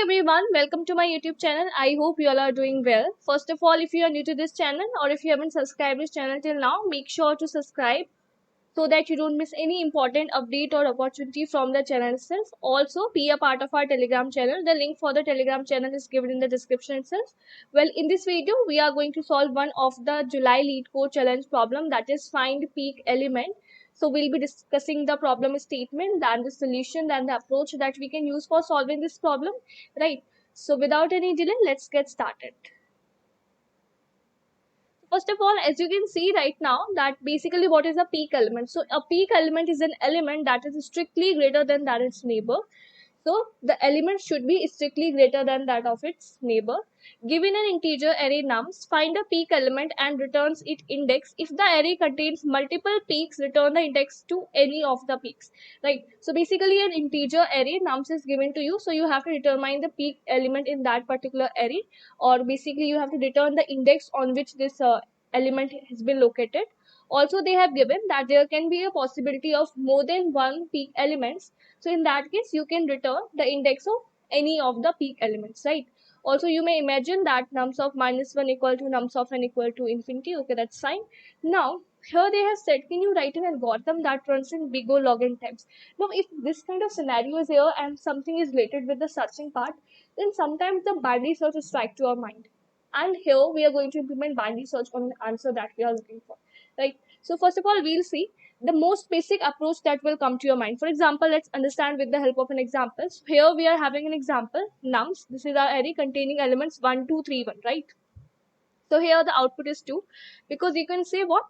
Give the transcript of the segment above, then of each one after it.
everyone, welcome to my YouTube channel. I hope you all are doing well. First of all, if you are new to this channel or if you haven't subscribed this channel till now, make sure to subscribe so that you don't miss any important update or opportunity from the channel itself. Also, be a part of our Telegram channel. The link for the Telegram channel is given in the description itself. Well, in this video, we are going to solve one of the July Lead Code Challenge problem, that is find peak element. So we'll be discussing the problem statement, then the solution, then the approach that we can use for solving this problem, right? So without any delay, let's get started. First of all, as you can see right now, that basically what is a peak element? So a peak element is an element that is strictly greater than its neighbor. So the element should be strictly greater than that of its neighbor. Given an integer array nums, find a peak element and returns its index. If the array contains multiple peaks, return the index to any of the peaks. Right. So basically an integer array nums is given to you. So you have to determine the peak element in that particular array, or basically you have to return the index on which this element has been located. Also, they have given that there can be a possibility of more than one peak elements. So in that case, you can return the index of any of the peak elements, right? Also, you may imagine that nums of -1 equal to nums of n equal to infinity. Okay, that's fine. Now, here they have said, can you write an algorithm that runs in big O log n times? Now, if this kind of scenario is here and something is related with the searching part, then sometimes the binary search will strike to our mind. And here we are going to implement binary search on an answer that we are looking for, right? So first of all, we'll see the most basic approach that will come to your mind. For example, let's understand with the help of an example. So here we are having an example, nums. This is our array containing elements 1, 2, 3, 1, right? So here the output is 2, because you can say what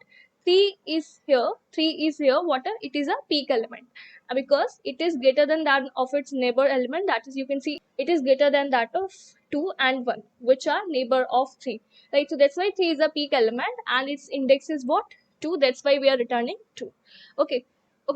3 is here, what it is a peak element, because it is greater than that of its neighbor element, that is you can see it is greater than that of 2 and 1, which are neighbor of 3, right? So that's why 3 is a peak element and its index is what 2, that's why we are returning 2. Okay,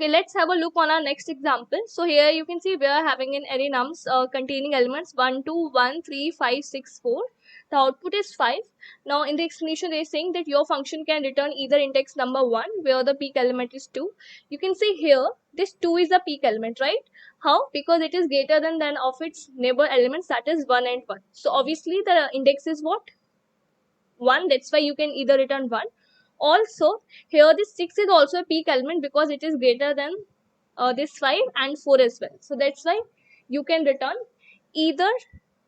let's have a look on our next example. So here you can see we are having an array nums containing elements 1, 2, 1, 3, 5, 6, 4. The output is 5. Now in the explanation they are saying that your function can return either index number 1 where the peak element is 2. You can see here this 2 is the peak element, right? How? Because it is greater than of its neighbor elements, that is 1 and 1. So obviously the index is what? 1, that's why you can either return 1. Also here this 6 is also a peak element because it is greater than this 5 and 4 as well. So that's why you can return either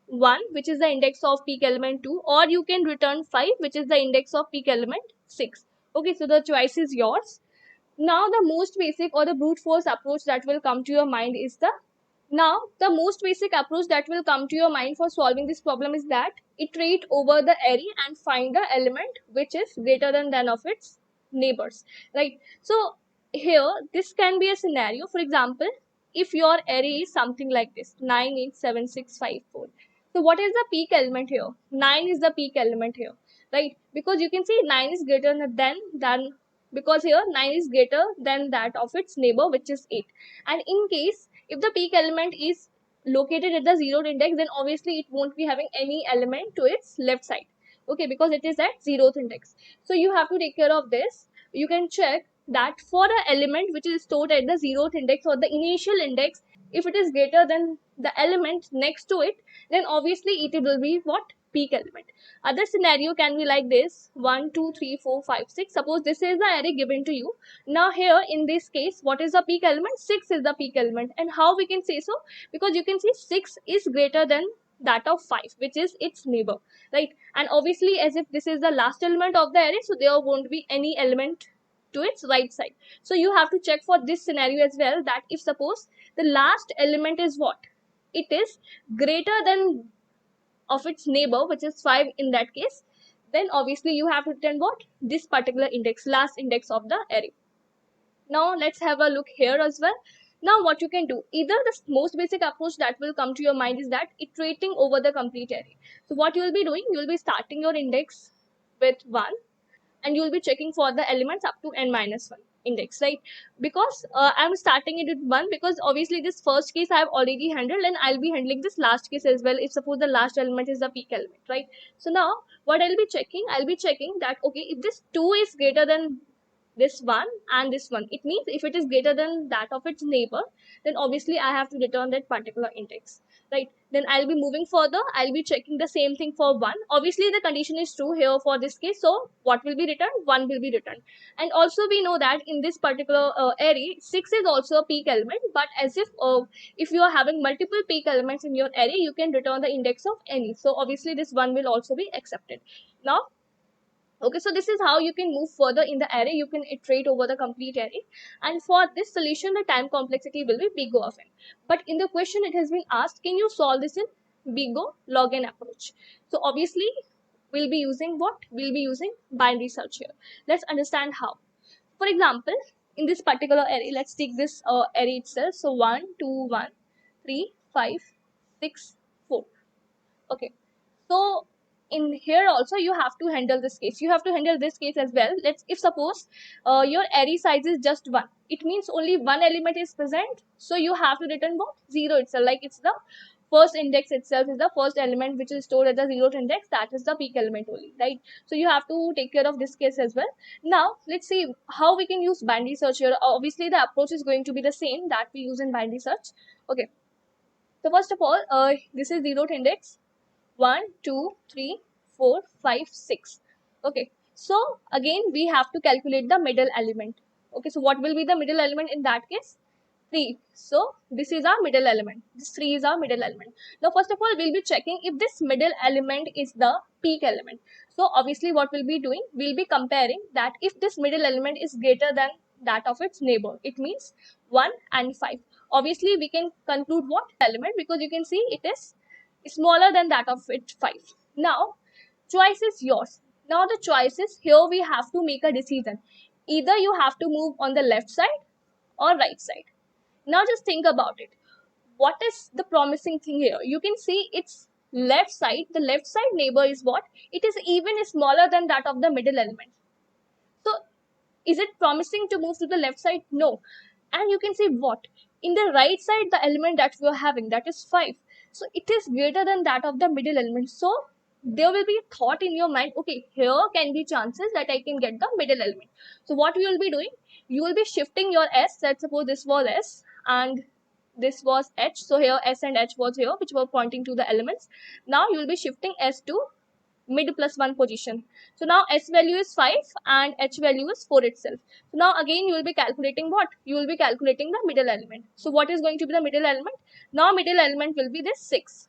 1, which is the index of peak element 2, or you can return 5, which is the index of peak element 6. Okay, so the choice is yours. Now the most basic or the brute force approach that will come to your mind is the most basic approach that will come to your mind for solving this problem is that iterate over the array and find the element which is greater than of its neighbors, right? So here this can be a scenario. For example, if your array is something like this 9, 8, 7, 6, 5, 4. So what is the peak element here? 9 is the peak element here, right? Because you can see 9 is greater than because here 9 is greater than that of its neighbor, which is 8. And in case if the peak element is located at the 0th index, then obviously it won't be having any element to its left side, okay, because it is at 0th index. So you have to take care of this. You can check that for the element which is stored at the 0th index or the initial index, if it is greater than the element next to it, then obviously it will be what? Peak element. Other scenario can be like this 1, 2, 3, 4, 5, 6. Suppose this is the array given to you. Now here in this case, what is the peak element? 6 is the peak element. And how we can say so? Because you can see 6 is greater than that of 5, which is its neighbor, right? And obviously as if this is the last element of the array, so there won't be any element to its right side. So you have to check for this scenario as well, that if suppose the last element is what? It is greater than of its neighbor, which is 5 in that case, then obviously you have to return what? This particular index, last index of the array. Now let's have a look here as well. Now what you can do, either the most basic approach that will come to your mind is that iterating over the complete array. So what you will be doing, you will be starting your index with 1 and you will be checking for the elements up to n-1 index, right? Because I'm starting it with 1 because obviously this first case I have already handled, and I'll be handling this last case as well if suppose the last element is the peak element, right? So now what I'll be checking that okay, if this 2 is greater than this 1 and this 1, it means if it is greater than that of its neighbor, then obviously I have to return that particular index, right? Then I'll be moving further, I'll be checking the same thing for 1. Obviously the condition is true here for this case, so what will be returned? 1 will be returned. And also we know that in this particular array, 6 is also a peak element, but as if you are having multiple peak elements in your array, you can return the index of any, so obviously this 1 will also be accepted. Now, okay, so this is how you can move further in the array. You can iterate over the complete array. And for this solution, the time complexity will be big O of n. But in the question, it has been asked, can you solve this in big O log n approach? So obviously, we'll be using what? We'll be using binary search here. Let's understand how. For example, in this particular array, let's take this array itself. So 1, 2, 1, 3, 5, 6, 4. Okay, so in here also you have to handle this case, you have to handle this case as well. Let's, if suppose your array size is just 1, it means only one element is present, so you have to return what? 0 itself, like it's the first index itself is the first element which is stored at the 0th index, that is the peak element only, right? So you have to take care of this case as well. Now let's see how we can use binary search here. Obviously the approach is going to be the same that we use in binary search. Okay, so first of all, this is 0th index, 1, 2, 3, 4, 5, 6. Okay, so again we have to calculate the middle element. Okay, so what will be the middle element in that case? 3. So this is our middle element. This 3 is our middle element. Now first of all, we'll be checking if this middle element is the peak element. So obviously what we'll be doing, we'll be comparing that if this middle element is greater than that of its neighbor, it means 1 and 5. Obviously we can conclude what element, because you can see it is smaller than that of its 5. Now choice is yours. Now the choices here, we have to make a decision. Either you have to move on the left side or right side. Now just think about it. What is the promising thing here? You can see its left side, the left side neighbor is what? It is even smaller than that of the middle element. So is it promising to move to the left side? No. And you can see what? In the right side, the element that we are having, that is 5. So it is greater than that of the middle element. So there will be a thought in your mind, okay, here can be chances that I can get the middle element. So what we will be doing? You will be shifting your S. Let's suppose this was S and this was H. So here S and H was here, which were pointing to the elements. Now you will be shifting S to mid plus 1 position. So now S value is 5 and H value is 4 itself. So now again you will be calculating what? You will be calculating the middle element. So what is going to be the middle element? Now middle element will be this 6.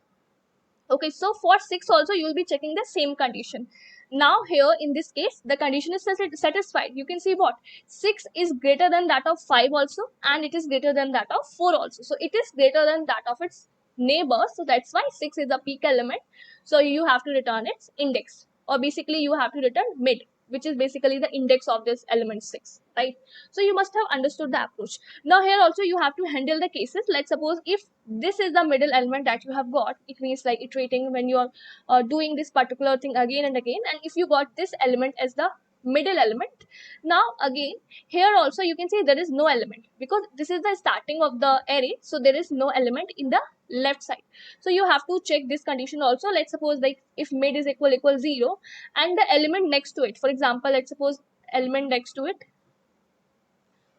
Okay, so for 6 also you will be checking the same condition. Now here in this case the condition is satisfied. You can see what? 6 is greater than that of 5 also, and it is greater than that of 4 also. So it is greater than that of its neighbor. So that's why 6 is a peak element. So you have to return its index, or basically you have to return mid, which is basically the index of this element 6, right? So you must have understood the approach. Now here also you have to handle the cases. Let's suppose if this is the middle element that you have got, it means like iterating when you are doing this particular thing again and again, and if you got this element as the middle element, now again here also you can see there is no element, because this is the starting of the array, so there is no element in the left side. So you have to check this condition also. Let's suppose like if mid is equal 0 and the element next to it, for example, let's suppose element next to it,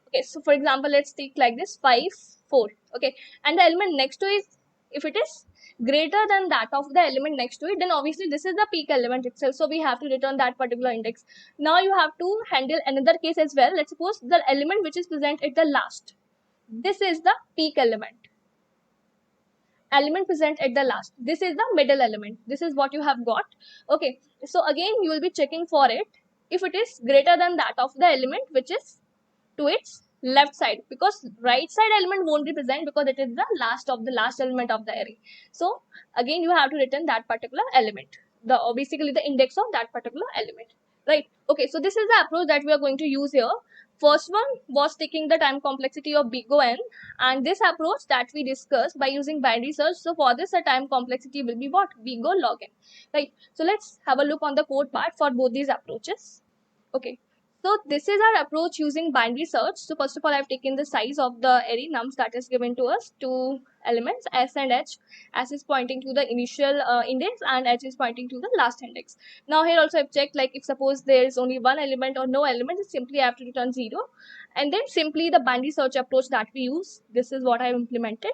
okay, so for example let's take like this 5, 4, okay, and the element next to it, if it is greater than that of the element next to it, then obviously this is the peak element itself, so we have to return that particular index. Now you have to handle another case as well. Let's suppose the element which is present at the last, this is the peak element present at the last, this is the middle element, this is what you have got. Okay, so again you will be checking for it if it is greater than that of the element which is to its left side, because right side element won't be present because it is the last of the last element of the array. So again you have to return that particular element, the basically the index of that particular element, right? Okay, so this is the approach that we are going to use here. First one was taking the time complexity of big O n, and this approach that we discussed by using binary search. So for this, the time complexity will be what? Big O log n, right? So let's have a look on the code part for both these approaches. Okay, So this is our approach using binary search. So first of all, I've taken the size of the array nums that is given to us, two elements s and h. S is pointing to the initial index and h is pointing to the last index. Now here also I've checked, like if suppose there is only one element or no element, simply I have to return 0. And then simply the binary search approach that we use, this is what I've implemented.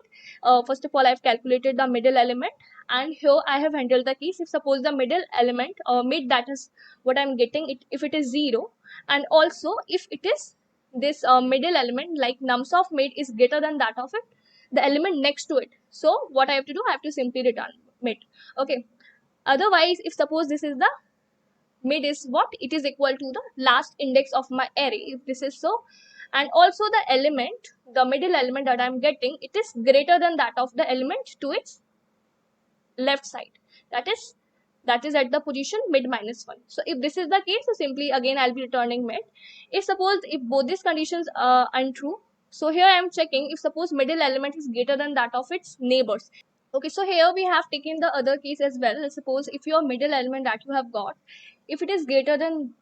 First of all, I've calculated the middle element, and here I have handled the case if suppose the middle element or mid, that is what I'm getting it, if it is 0, and also if it is this middle element, like nums of mid is greater than that of it, the element next to it. So what I have to do, I have to simply return mid. Okay, otherwise if suppose this is the mid is what, it is equal to the last index of my array, if this is so, and also the element, the middle element that I'm getting, it is greater than that of the element to its left side, that is at the position mid minus 1. So if this is the case, so simply again I'll be returning mid. If suppose if both these conditions are untrue, so here I am checking if suppose middle element is greater than that of its neighbors. Okay, so here we have taken the other case as well. Let's suppose if your middle element that you have got, if it is greater than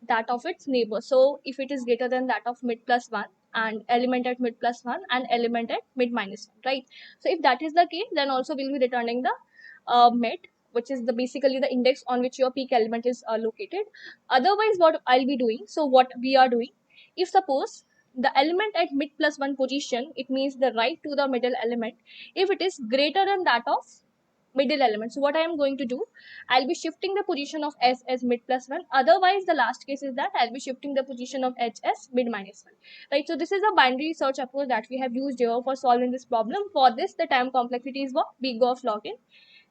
that of its neighbor, so if it is greater than that of mid plus 1 and element at mid plus 1 and element at mid minus 1, right? So if that is the case, then also we'll be returning the mid, which is the basically the index on which your peak element is located. Otherwise what I'll be doing, so what we are doing, if suppose the element at mid plus 1 position, it means the right to the middle element, if it is greater than that of middle element, so what I am going to do, I'll be shifting the position of s as mid plus 1. Otherwise the last case is that I'll be shifting the position of h as mid minus 1, right? So this is a binary search approach that we have used here for solving this problem. For this, the time complexity is what, big of log n,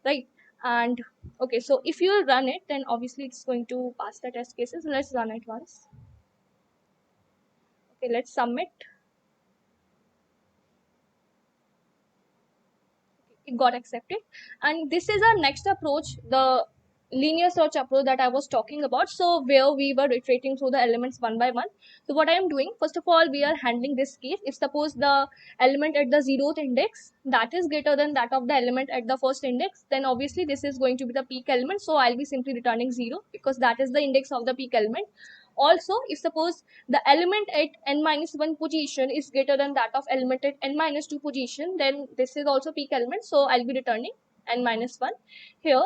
right? And okay, so if you run it, then obviously it's going to pass the test cases. Let's run it once. Okay, let's submit. It got accepted. And this is our next approach, the linear search approach that I was talking about. So where we were iterating through the elements one by one. So what I am doing, first of all, we are handling this case. If suppose the element at the 0th index that is greater than that of the element at the first index, then obviously this is going to be the peak element. So I'll be simply returning 0 because that is the index of the peak element. Also, if suppose the element at n minus 1 position is greater than that of element at n minus 2 position, then this is also peak element. So I'll be returning n minus 1 here.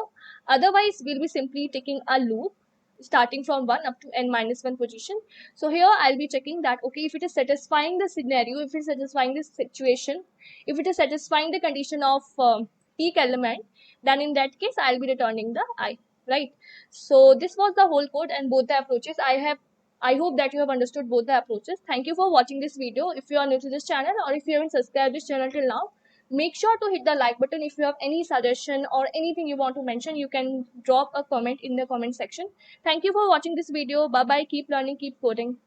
Otherwise, we'll be simply taking a loop starting from 1 up to n minus 1 position. So here I'll be checking that, okay, if it is satisfying the scenario, if it is satisfying this situation, if it is satisfying the condition of peak element, then in that case I'll be returning the I, right? So this was the whole code and both the approaches. I hope that you have understood both the approaches. Thank you for watching this video. If you are new to this channel or if you haven't subscribed this channel till now, make sure to hit the like button. If you have any suggestion or anything you want to mention, you can drop a comment in the comment section. Thank you for watching this video. Bye bye. Keep learning, keep coding.